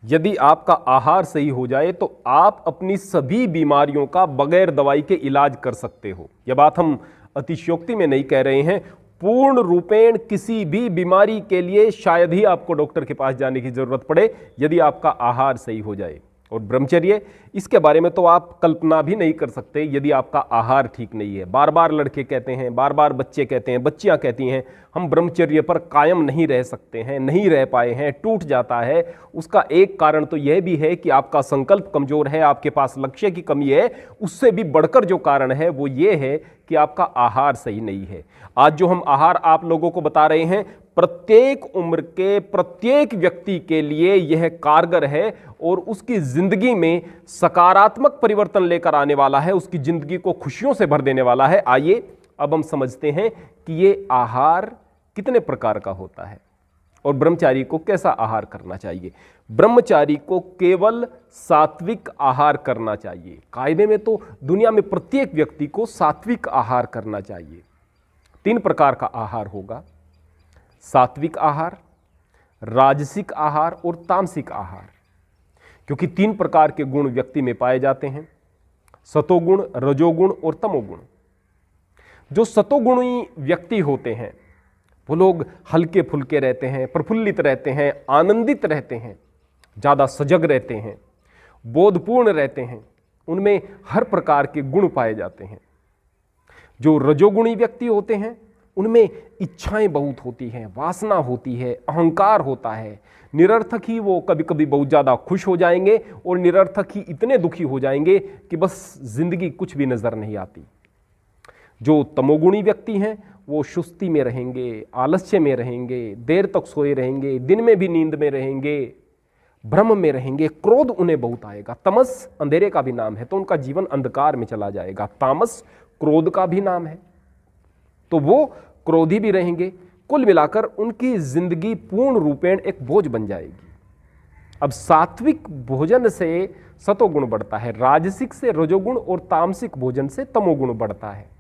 यदि आपका आहार सही हो जाए तो आप अपनी सभी बीमारियों का बगैर दवाई के इलाज कर सकते हो। यह बात हम अतिशयोक्ति में नहीं कह रहे हैं। पूर्ण रूपेण किसी भी बीमारी के लिए शायद ही आपको डॉक्टर के पास जाने की जरूरत पड़े यदि आपका आहार सही हो जाए। और ब्रह्मचर्य, इसके बारे में तो आप कल्पना भी नहीं कर सकते यदि आपका आहार ठीक नहीं है। बार बार लड़के कहते हैं, बार बार बच्चे कहते हैं, बच्चियां कहती हैं हम ब्रह्मचर्य पर कायम नहीं रह सकते हैं, नहीं रह पाए हैं, टूट जाता है। उसका एक कारण तो यह भी है कि आपका संकल्प कमजोर है, आपके पास लक्ष्य की कमी है। उससे भी बढ़कर जो कारण है वो ये है कि आपका आहार सही नहीं है। आज जो हम आहार आप लोगों को बता रहे हैं, प्रत्येक उम्र के प्रत्येक व्यक्ति के लिए यह कारगर है और उसकी जिंदगी में सकारात्मक परिवर्तन लेकर आने वाला है, उसकी जिंदगी को खुशियों से भर देने वाला है। आइए अब हम समझते हैं कि ये आहार कितने प्रकार का होता है और ब्रह्मचारी को कैसा आहार करना चाहिए। ब्रह्मचारी को केवल सात्विक आहार करना चाहिए। कायदे में तो दुनिया में प्रत्येक व्यक्ति को सात्विक आहार करना चाहिए। 3 प्रकार का आहार होगा: सात्विक आहार, राजसिक आहार और तामसिक आहार। क्योंकि 3 प्रकार के गुण व्यक्ति में पाए जाते हैं: सतोगुण, रजोगुण और तमोगुण। जो सतोगुणी व्यक्ति होते हैं वो लोग हल्के फुल्के रहते हैं, प्रफुल्लित रहते हैं, आनंदित रहते हैं, ज़्यादा सजग रहते हैं, बोधपूर्ण रहते हैं, उनमें हर प्रकार के गुण पाए जाते हैं। जो रजोगुणी व्यक्ति होते हैं उनमें इच्छाएं बहुत होती हैं, वासना होती है, अहंकार होता है। निरर्थक ही वो कभी कभी बहुत ज़्यादा खुश हो जाएंगे और निरर्थक ही इतने दुखी हो जाएंगे कि बस जिंदगी कुछ भी नज़र नहीं आती। जो तमोगुणी व्यक्ति हैं वो सुस्ती में रहेंगे, आलस्य में रहेंगे, देर तक सोए रहेंगे, दिन में भी नींद में रहेंगे, भ्रम में रहेंगे, क्रोध उन्हें बहुत आएगा। तमस अंधेरे का भी नाम है तो उनका जीवन अंधकार में चला जाएगा। तामस क्रोध का भी नाम है तो वो क्रोधी भी रहेंगे। कुल मिलाकर उनकी जिंदगी पूर्ण रूपेण एक बोझ बन जाएगी। अब सात्विक भोजन से सतोगुण बढ़ता है, राजसिक से रजोगुण और तामसिक भोजन से तमोगुण बढ़ता है।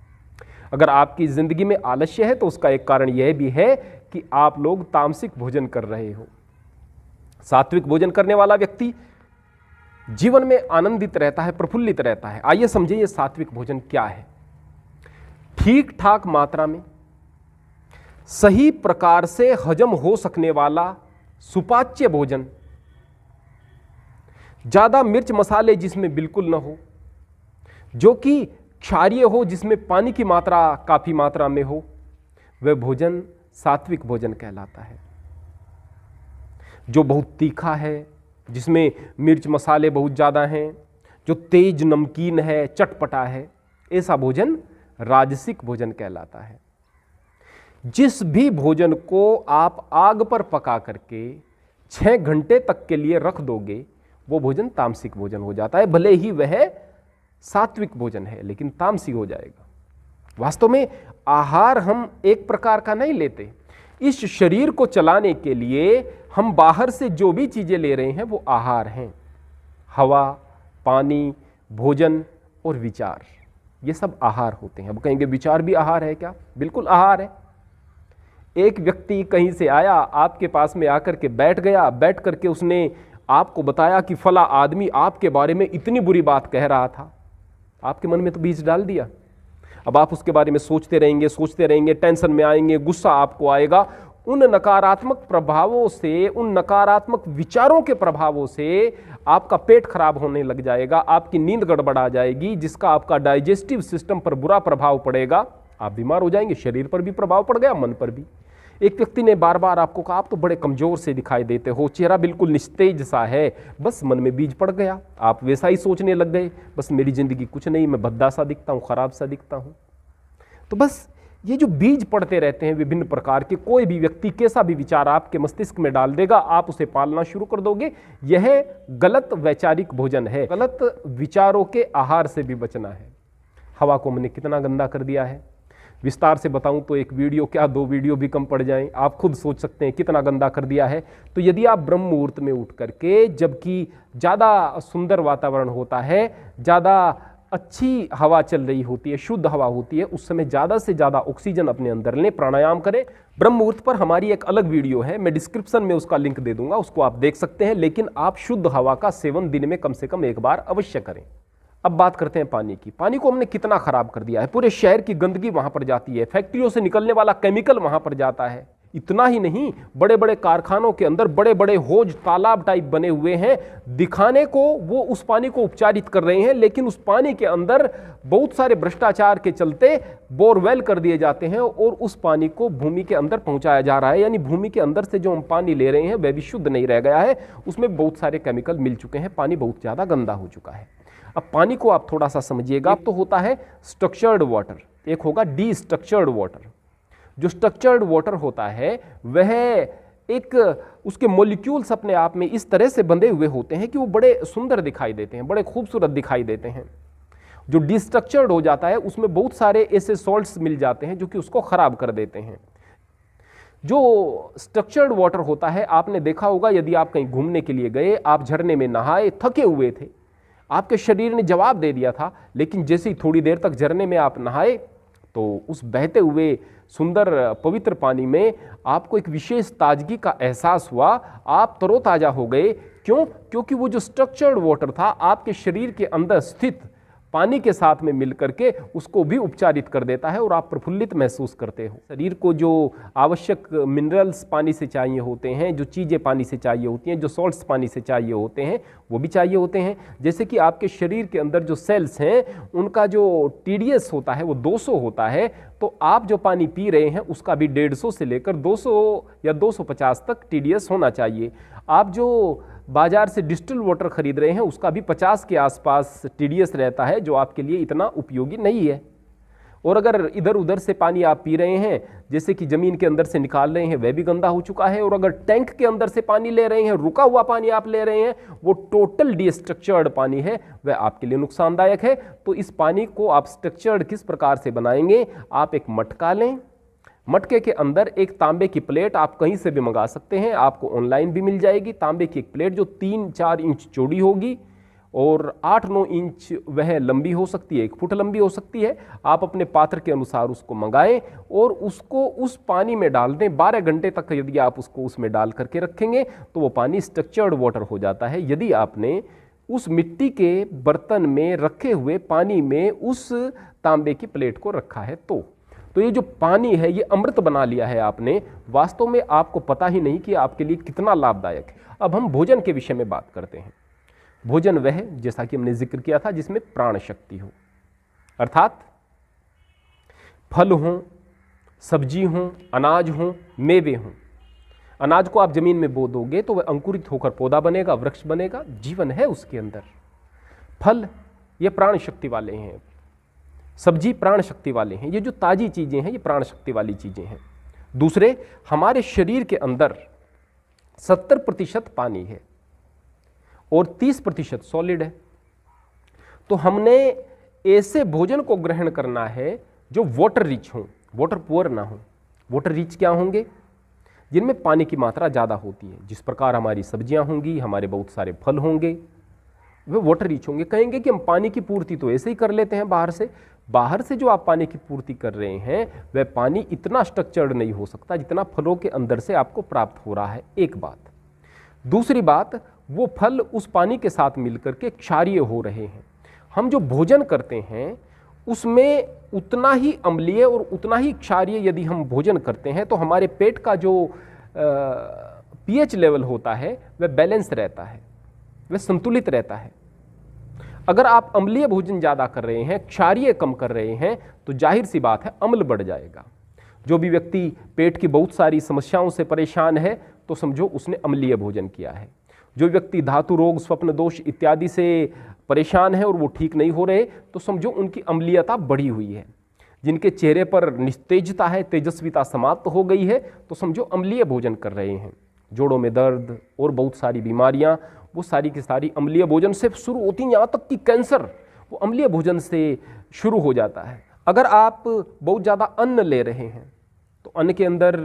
अगर आपकी जिंदगी में आलस्य है तो उसका एक कारण यह भी है कि आप लोग तामसिक भोजन कर रहे हो। सात्विक भोजन करने वाला व्यक्ति जीवन में आनंदित रहता है, प्रफुल्लित रहता है। आइए समझिए ये सात्विक भोजन क्या है। ठीक ठाक मात्रा में सही प्रकार से हजम हो सकने वाला सुपाच्य भोजन, ज्यादा मिर्च मसाले जिसमें बिल्कुल ना हो, जो कि क्षारीय हो, जिसमें पानी की मात्रा काफी मात्रा में हो, वह भोजन सात्विक भोजन कहलाता है। जो बहुत तीखा है, जिसमें मिर्च मसाले बहुत ज्यादा हैं, जो तेज नमकीन है, चटपटा है, ऐसा भोजन राजसिक भोजन कहलाता है। जिस भी भोजन को आप आग पर पका करके 6 घंटे तक के लिए रख दोगे वो भोजन तामसिक भोजन हो जाता है। भले ही वह सात्विक भोजन है लेकिन तामसिक हो जाएगा। वास्तव में आहार हम एक प्रकार का नहीं लेते। इस शरीर को चलाने के लिए हम बाहर से जो भी चीजें ले रहे हैं वो आहार हैं। हवा, पानी, भोजन और विचार, ये सब आहार होते हैं। अब कहेंगे विचार भी आहार है क्या? बिल्कुल आहार है। एक व्यक्ति कहीं से आया, आपके पास में आकर के बैठ गया, बैठ करके उसने आपको बताया कि फला आदमी आपके बारे में इतनी बुरी बात कह रहा था। आपके मन में तो बीज डाल दिया। अब आप उसके बारे में सोचते रहेंगे, टेंशन में आएंगे, गुस्सा आपको आएगा। उन नकारात्मक प्रभावों से, उन नकारात्मक विचारों के प्रभावों से आपका पेट खराब होने लग जाएगा, आपकी नींद गड़बड़ा जाएगी, जिसका आपका डाइजेस्टिव सिस्टम पर बुरा प्रभाव पड़ेगा। आप बीमार हो जाएंगे, शरीर पर भी प्रभाव पड़ गया, मन पर भी। एक व्यक्ति ने बार बार आपको कहा आप तो बड़े कमजोर से दिखाई देते हो, चेहरा बिल्कुल निस्तेज सा है, बस मन में बीज पड़ गया, आप वैसा ही सोचने लग गए, बस मेरी जिंदगी कुछ नहीं, मैं भद्दा सा दिखता हूँ, खराब सा दिखता हूँ। तो बस ये जो बीज पड़ते रहते हैं विभिन्न प्रकार के, कोई भी व्यक्ति कैसा भी विचार आपके मस्तिष्क में डाल देगा, आप उसे पालना शुरू कर दोगे। यह गलत वैचारिक भोजन है। गलत विचारों के आहार से भी बचना है। हवा को हमने कितना गंदा कर दिया है, विस्तार से बताऊं तो एक वीडियो क्या 2 वीडियो भी कम पड़ जाएं। आप खुद सोच सकते हैं कितना गंदा कर दिया है। तो यदि आप ब्रह्म मुहूर्त में उठ करके, जबकि ज़्यादा सुंदर वातावरण होता है, ज़्यादा अच्छी हवा चल रही होती है, शुद्ध हवा होती है, उस समय ज़्यादा से ज़्यादा ऑक्सीजन अपने अंदर लें, प्राणायाम करें। ब्रह्म मुहूर्त पर हमारी एक अलग वीडियो है, मैं डिस्क्रिप्शन में उसका लिंक दे दूंगा, उसको आप देख सकते हैं। लेकिन आप शुद्ध हवा का सेवन दिन में कम से कम एक बार अवश्य करें। अब बात करते हैं पानी की। पानी को हमने कितना खराब कर दिया है, पूरे शहर की गंदगी वहां पर जाती है, फैक्ट्रियों से निकलने वाला केमिकल वहां पर जाता है। इतना ही नहीं, बड़े बड़े कारखानों के अंदर बड़े बड़े हौज तालाब टाइप बने हुए हैं, दिखाने को वो उस पानी को उपचारित कर रहे हैं, लेकिन उस पानी के अंदर बहुत सारे भ्रष्टाचार के चलते बोरवेल कर दिए जाते हैं और उस पानी को भूमि के अंदर पहुंचाया जा रहा है। यानी भूमि के अंदर से जो हम पानी ले रहे हैं वह भी शुद्ध नहीं रह गया है, उसमें बहुत सारे केमिकल मिल चुके हैं, पानी बहुत ज़्यादा गंदा हो चुका है। अब पानी को आप थोड़ा सा समझिएगा। तो होता है स्ट्रक्चर्ड वाटर, एक होगा डी स्ट्रक्चर्ड वाटर। जो स्ट्रक्चर्ड वाटर होता है वह एक उसके मॉलिक्यूल्स अपने आप में इस तरह से बंधे हुए होते हैं कि वो बड़े सुंदर दिखाई देते हैं, बड़े खूबसूरत दिखाई देते हैं। जो डिस्ट्रक्चर्ड हो जाता है उसमें बहुत सारे ऐसे सॉल्ट्स मिल जाते हैं जो कि उसको खराब कर देते हैं। जो स्ट्रक्चर्ड वाटर होता है, आपने देखा होगा, यदि आप कहीं घूमने के लिए गए, आप झरने में नहाए, थके हुए थे, आपके शरीर ने जवाब दे दिया था, लेकिन जैसे ही थोड़ी देर तक झरने में आप नहाए तो उस बहते हुए सुंदर पवित्र पानी में आपको एक विशेष ताजगी का एहसास हुआ, आप तरोताजा हो गए। क्यों? क्योंकि वो जो स्ट्रक्चर्ड वाटर था आपके शरीर के अंदर स्थित पानी के साथ में मिलकर के उसको भी उपचारित कर देता है और आप प्रफुल्लित महसूस करते हो। शरीर को जो आवश्यक मिनरल्स पानी से चाहिए होते हैं, जो चीज़ें पानी से चाहिए होती हैं, जो सॉल्ट्स पानी से चाहिए होते हैं, वो भी चाहिए होते हैं। जैसे कि आपके शरीर के अंदर जो सेल्स हैं उनका जो TDS होता है वो 200 होता है, तो आप जो पानी पी रहे हैं उसका भी 150 से लेकर 200 या 250 तक TDS होना चाहिए। आप जो बाजार से डिस्टिल वाटर खरीद रहे हैं उसका भी 50 के आसपास TDS रहता है, जो आपके लिए इतना उपयोगी नहीं है। और अगर इधर उधर से पानी आप पी रहे हैं, जैसे कि ज़मीन के अंदर से निकाल रहे हैं, वह भी गंदा हो चुका है। और अगर टैंक के अंदर से पानी ले रहे हैं, रुका हुआ पानी आप ले रहे हैं, वो टोटल डिस्ट्रक्चर्ड पानी है, वह आपके लिए नुकसानदायक है। तो इस पानी को आप स्ट्रक्चर्ड किस प्रकार से बनाएंगे? आप एक मटका लें, मटके के अंदर एक तांबे की प्लेट, आप कहीं से भी मंगा सकते हैं, आपको ऑनलाइन भी मिल जाएगी। तांबे की एक प्लेट जो 3-4 इंच चौड़ी होगी और 8-9 इंच वह लंबी हो सकती है, 1 फुट लंबी हो सकती है। आप अपने पात्र के अनुसार उसको मंगाएं और उसको उस पानी में डाल दें। 12 घंटे तक यदि आप उसको उसमें डाल करके रखेंगे तो वो पानी स्ट्रक्चर्ड वाटर हो जाता है। यदि आपने उस मिट्टी के बर्तन में रखे हुए पानी में उस तांबे की प्लेट को रखा है तो ये जो पानी है ये अमृत बना लिया है आपने। वास्तव में आपको पता ही नहीं कि आपके लिए कितना लाभदायक है। अब हम भोजन के विषय में बात करते हैं। भोजन वह, जैसा कि हमने जिक्र किया था, जिसमें प्राण शक्ति हो, अर्थात फल हों, सब्जी हों, अनाज हों, मेवे हों। अनाज को आप जमीन में बो दोगे तो वह अंकुरित होकर पौधा बनेगा, वृक्ष बनेगा, जीवन है उसके अंदर। फल ये प्राण शक्ति वाले हैं, सब्जी प्राण शक्ति वाले हैं, ये जो ताजी चीजें हैं ये प्राण शक्ति वाली चीजें हैं। दूसरे, हमारे शरीर के अंदर 70% पानी है और 30% सॉलिड है। तो हमने ऐसे भोजन को ग्रहण करना है जो वाटर रिच हो, वाटर पुअर ना हो। वाटर रिच क्या होंगे? जिनमें पानी की मात्रा ज़्यादा होती है। जिस प्रकार हमारी सब्जियां होंगी, हमारे बहुत सारे फल होंगे, वे वाटर रिच होंगे। कहेंगे कि हम पानी की पूर्ति तो ऐसे ही कर लेते हैं बाहर से जो आप पानी की पूर्ति कर रहे हैं वह पानी इतना स्ट्रक्चर्ड नहीं हो सकता जितना फलों के अंदर से आपको प्राप्त हो रहा है, एक बात। दूसरी बात, वो फल उस पानी के साथ मिलकर के क्षारीय हो रहे हैं। हम जो भोजन करते हैं उसमें उतना ही अम्लीय और उतना ही क्षारीय यदि हम भोजन करते हैं तो हमारे पेट का जो pH लेवल होता है वह बैलेंस रहता है, वह संतुलित रहता है। अगर आप अम्लीय भोजन ज़्यादा कर रहे हैं, क्षारीय कम कर रहे हैं, तो जाहिर सी बात है अम्ल बढ़ जाएगा। जो भी व्यक्ति पेट की बहुत सारी समस्याओं से परेशान है तो समझो उसने अम्लीय भोजन किया है। जो व्यक्ति धातु रोग, स्वप्न दोष इत्यादि से परेशान है और वो ठीक नहीं हो रहे तो समझो उनकी अम्लीयता बढ़ी हुई है। जिनके चेहरे पर निस्तेजता है, तेजस्विता समाप्त हो गई है, तो समझो अम्लीय भोजन कर रहे हैं। जोड़ों में दर्द और बहुत सारी बीमारियां, वो सारी की सारी अम्लीय भोजन से शुरू होती हैं। यहाँ तक कि कैंसर वो अम्लीय भोजन से शुरू हो जाता है। अगर आप बहुत ज़्यादा अन्न ले रहे हैं तो अन्न के अंदर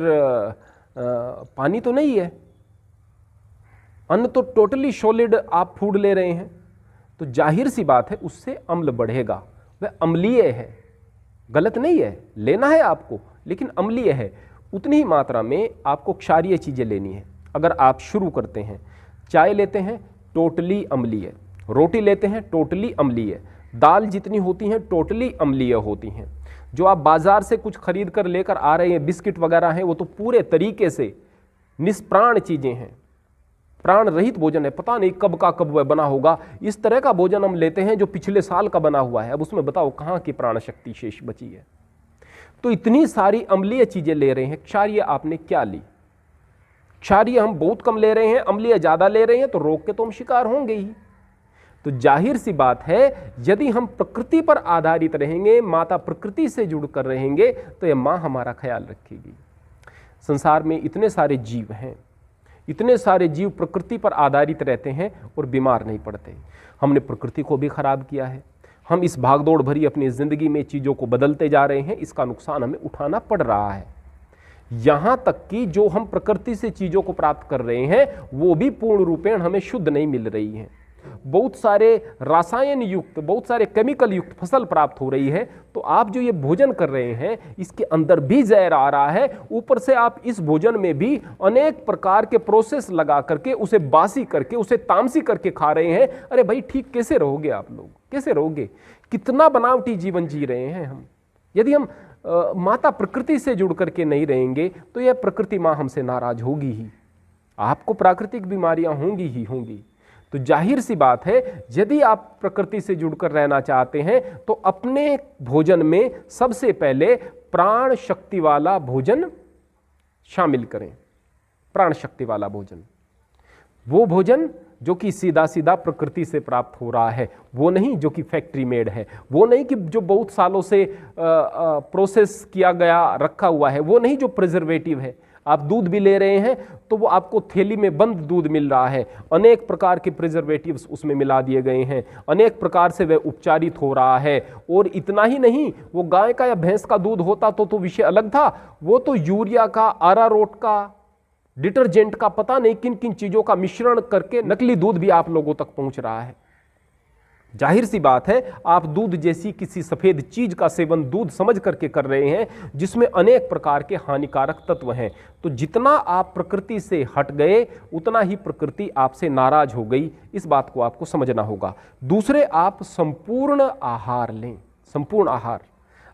पानी तो नहीं है, अन्न तो टोटली सॉलिड आप फूड ले रहे हैं, तो जाहिर सी बात है उससे अम्ल बढ़ेगा, वह अम्लीय है, गलत नहीं है, लेना है आपको, लेकिन अम्लीय है। उतनी ही मात्रा में आपको क्षारीय चीज़ें लेनी है। अगर आप शुरू करते हैं, चाय लेते हैं टोटली अम्लीय, रोटी लेते हैं टोटली अम्लीय, दाल जितनी होती हैं टोटली अम्लीय होती हैं, जो आप बाजार से कुछ खरीद कर लेकर आ रहे हैं, बिस्किट वगैरह हैं, वो तो पूरे तरीके से निष्प्राण चीज़ें हैं, प्राण रहित भोजन है, पता नहीं कब का कब वह बना होगा। इस तरह का भोजन हम लेते हैं जो पिछले साल का बना हुआ है। अब उसमें बताओ कहाँ की प्राण शक्ति शेष बची है। तो इतनी सारी अम्लीय चीजें ले रहे हैं, क्षारीय आपने क्या ली? क्षारीय हम बहुत कम ले रहे हैं, अम्लीय ज्यादा ले रहे हैं, तो रोग के तो हम शिकार होंगे ही। तो जाहिर सी बात है, यदि हम प्रकृति पर आधारित रहेंगे, माता प्रकृति से जुड़कर रहेंगे, तो यह माँ हमारा ख्याल रखेगी। संसार में इतने सारे जीव हैं, इतने सारे जीव प्रकृति पर आधारित रहते हैं और बीमार नहीं पड़ते। हमने प्रकृति को भी खराब किया है। हम इस भागदौड़ भरी अपनी जिंदगी में चीज़ों को बदलते जा रहे हैं, इसका नुकसान हमें उठाना पड़ रहा है। यहाँ तक कि जो हम प्रकृति से चीज़ों को प्राप्त कर रहे हैं वो भी पूर्ण रूपेण हमें शुद्ध नहीं मिल रही है। बहुत सारे रासायन युक्त, बहुत सारे केमिकल युक्त फसल प्राप्त हो रही है। तो आप जो ये भोजन कर रहे हैं इसके अंदर भी जहर आ रहा है, ऊपर से आप इस भोजन में भी अनेक प्रकार के प्रोसेस लगा करके, उसे बासी करके, उसे तामसी करके खा रहे हैं। अरे भाई ठीक कैसे रहोगे आप लोग, कैसे रहोगे? कितना बनावटी जीवन जी रहे हैं हम। यदि हम माता प्रकृति से जुड़ करके नहीं रहेंगे तो यह प्रकृति माँ हमसे नाराज होगी ही, आपको प्राकृतिक बीमारियां होंगी ही होंगी। तो जाहिर सी बात है, यदि आप प्रकृति से जुड़कर रहना चाहते हैं तो अपने भोजन में सबसे पहले प्राण शक्ति वाला भोजन शामिल करें। प्राण शक्ति वाला भोजन, वो भोजन जो कि सीधा सीधा प्रकृति से प्राप्त हो रहा है, वो नहीं जो कि फैक्ट्री मेड है, वो नहीं कि जो बहुत सालों से प्रोसेस किया गया रखा हुआ है, वो नहीं जो प्रिजर्वेटिव है। आप दूध भी ले रहे हैं तो वो आपको थैली में बंद दूध मिल रहा है, अनेक प्रकार के प्रिजर्वेटिव्स उसमें मिला दिए गए हैं, अनेक प्रकार से वह उपचारित हो रहा है। और इतना ही नहीं, वो गाय का या भैंस का दूध होता तो विषय अलग था, वो तो यूरिया का, अरारोट का, डिटर्जेंट का, पता नहीं किन किन चीजों का मिश्रण करके नकली दूध भी आप लोगों तक पहुंच रहा है। जाहिर सी बात है, आप दूध जैसी किसी सफेद चीज का सेवन दूध समझ करके कर रहे हैं जिसमें अनेक प्रकार के हानिकारक तत्व हैं। तो जितना आप प्रकृति से हट गए उतना ही प्रकृति आपसे नाराज हो गई। इस बात को आपको समझना होगा। दूसरे, आप संपूर्ण आहार लें। संपूर्ण आहार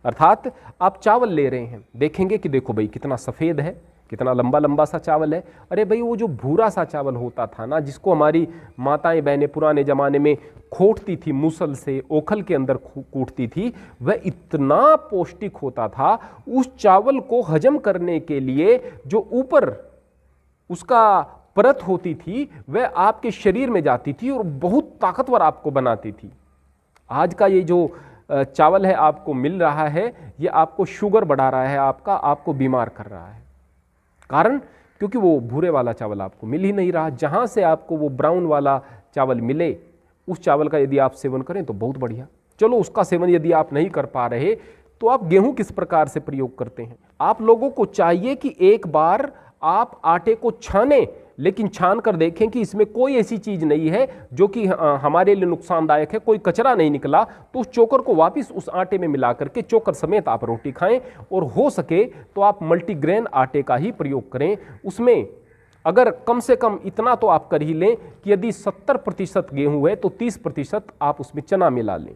अर्थात आप चावल ले रहे हैं, देखेंगे कि देखो भाई कितना सफेद है, कितना लंबा लंबा सा चावल है। अरे भाई वो जो भूरा सा चावल होता था ना, जिसको हमारी माताएं बहनें पुराने जमाने में खोटती थी, मूसल से ओखल के अंदर कूटती थी, वह इतना पौष्टिक होता था। उस चावल को हजम करने के लिए जो ऊपर उसका परत होती थी वह आपके शरीर में जाती थी और बहुत ताकतवर आपको बनाती थी। आज का ये जो चावल है आपको मिल रहा है, ये आपको शुगर बढ़ा रहा है, आपको बीमार कर रहा है। कारण क्योंकि वो भूरे वाला चावल आपको मिल ही नहीं रहा। जहाँ से आपको वो ब्राउन वाला चावल मिले, उस चावल का यदि आप सेवन करें तो बहुत बढ़िया। चलो उसका सेवन यदि आप नहीं कर पा रहे तो आप गेहूं किस प्रकार से प्रयोग करते हैं? आप लोगों को चाहिए कि एक बार आप आटे को छानें, लेकिन छान कर देखें कि इसमें कोई ऐसी चीज नहीं है जो कि हमारे लिए नुकसानदायक है, कोई कचरा नहीं निकला। तो उस चोकर को वापस उस आटे में मिला करके चोकर समेत आप रोटी खाएं। और हो सके तो आप मल्टीग्रेन आटे का ही प्रयोग करें। उसमें अगर कम से कम इतना तो आप कर ही लें कि यदि 70% गेहूं है तो 30% आप उसमें चना मिला लें।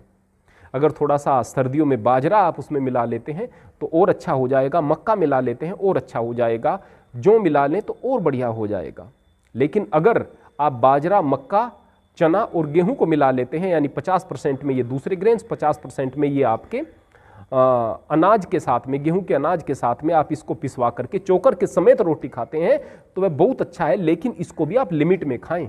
अगर थोड़ा सा सर्दियों में बाजरा आप उसमें मिला लेते हैं तो और अच्छा हो जाएगा। मक्का मिला लेते हैं और अच्छा हो जाएगा। जौ मिला लें तो और बढ़िया हो जाएगा। लेकिन अगर आप बाजरा, मक्का, चना और गेहूं को मिला लेते हैं, यानी 50% में ये दूसरे ग्रेन्स, 50% में ये आपके अनाज के साथ में, गेहूं के अनाज के साथ में आप इसको पिसवा करके चोकर के समेत रोटी खाते हैं तो वह बहुत अच्छा है। लेकिन इसको भी आप लिमिट में खाएं।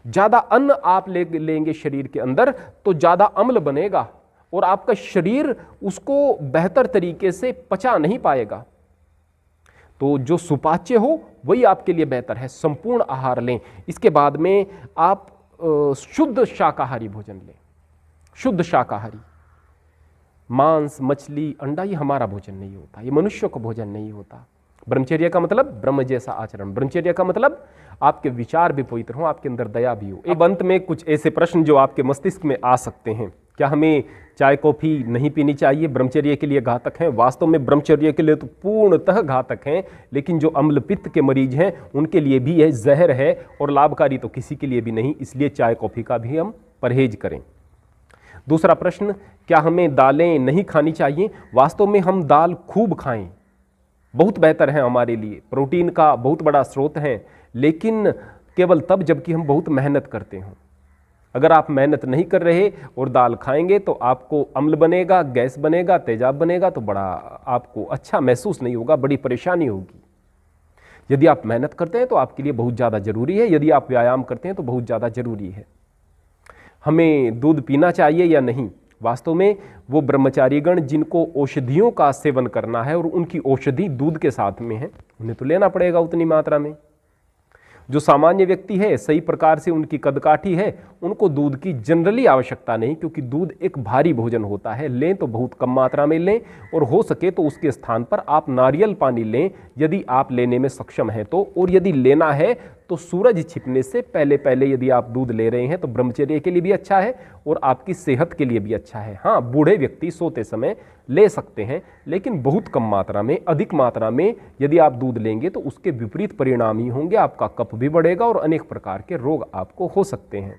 ज़्यादा अन्न आप लेंगे शरीर के अंदर तो ज़्यादा अम्ल बनेगा और आपका शरीर उसको बेहतर तरीके से पचा नहीं पाएगा। तो जो सुपाच्य हो वही आपके लिए बेहतर है। संपूर्ण आहार लें। इसके बाद में आप शुद्ध शाकाहारी भोजन लें। शुद्ध शाकाहारी, मांस, मछली, अंडा ये हमारा भोजन नहीं होता, ये मनुष्य का भोजन नहीं होता। ब्रह्मचर्य का मतलब ब्रह्म जैसा आचरण, ब्रह्मचर्य का मतलब आपके विचार भी पवित्र हो, आपके अंदर दया भी हो। अब अंत में कुछ ऐसे प्रश्न जो आपके मस्तिष्क में आ सकते हैं, क्या हमें चाय कॉफ़ी नहीं पीनी चाहिए, ब्रह्मचर्य के लिए घातक हैं? वास्तव में ब्रह्मचर्य के लिए तो पूर्णतः घातक हैं, लेकिन जो अम्ल पित्त के मरीज हैं उनके लिए भी यह जहर है और लाभकारी तो किसी के लिए भी नहीं, इसलिए चाय कॉफ़ी का भी हम परहेज करें। दूसरा प्रश्न, क्या हमें दालें नहीं खानी चाहिए? वास्तव में हम दाल खूब खाएं, बहुत बेहतर है हमारे लिए, प्रोटीन का बहुत बड़ा स्रोत है, लेकिन केवल तब जबकि हम बहुत मेहनत करते हों। अगर आप मेहनत नहीं कर रहे और दाल खाएंगे तो आपको अम्ल बनेगा, गैस बनेगा, तेजाब बनेगा, तो बड़ा आपको अच्छा महसूस नहीं होगा, बड़ी परेशानी होगी। यदि आप मेहनत करते हैं तो आपके लिए बहुत ज़्यादा जरूरी है, यदि आप व्यायाम करते हैं तो बहुत ज़्यादा जरूरी है। हमें दूध पीना चाहिए या नहीं? वास्तव में वो ब्रह्मचारीगण जिनको औषधियों का सेवन करना है और उनकी औषधि दूध के साथ में है, उन्हें तो लेना पड़ेगा उतनी मात्रा में। जो सामान्य व्यक्ति है, सही प्रकार से उनकी कदकाठी है, उनको दूध की जनरली आवश्यकता नहीं, क्योंकि दूध एक भारी भोजन होता है। लें तो बहुत कम मात्रा में लें, और हो सके तो उसके स्थान पर आप नारियल पानी लें यदि आप लेने में सक्षम हैं तो। और यदि लेना है तो सूरज छिपने से पहले पहले यदि आप दूध ले रहे हैं तो ब्रह्मचर्य के लिए भी अच्छा है और आपकी सेहत के लिए भी अच्छा है। हाँ, बूढ़े व्यक्ति सोते समय ले सकते हैं, लेकिन बहुत कम मात्रा में। अधिक मात्रा में यदि आप दूध लेंगे तो उसके विपरीत परिणाम ही होंगे, आपका कफ भी बढ़ेगा और अनेक प्रकार के रोग आपको हो सकते हैं।